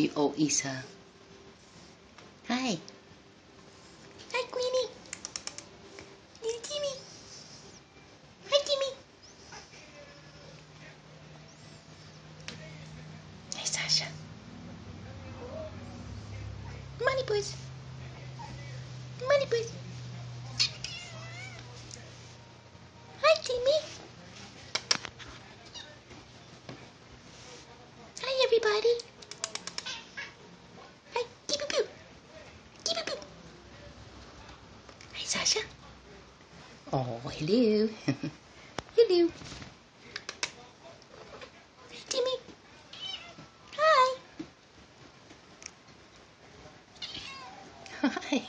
you old Isa. Hi. Hi, Queenie. Little Timmy. Hi, Timmy. Hi, Sasha. Money Puss. Money Puss. Hi, Timmy. Hi, everybody. Hi, keep it poop. Keep it poop. Hi, Sasha. Oh, hello. Hello. Hi, Timmy. Hi. Hi.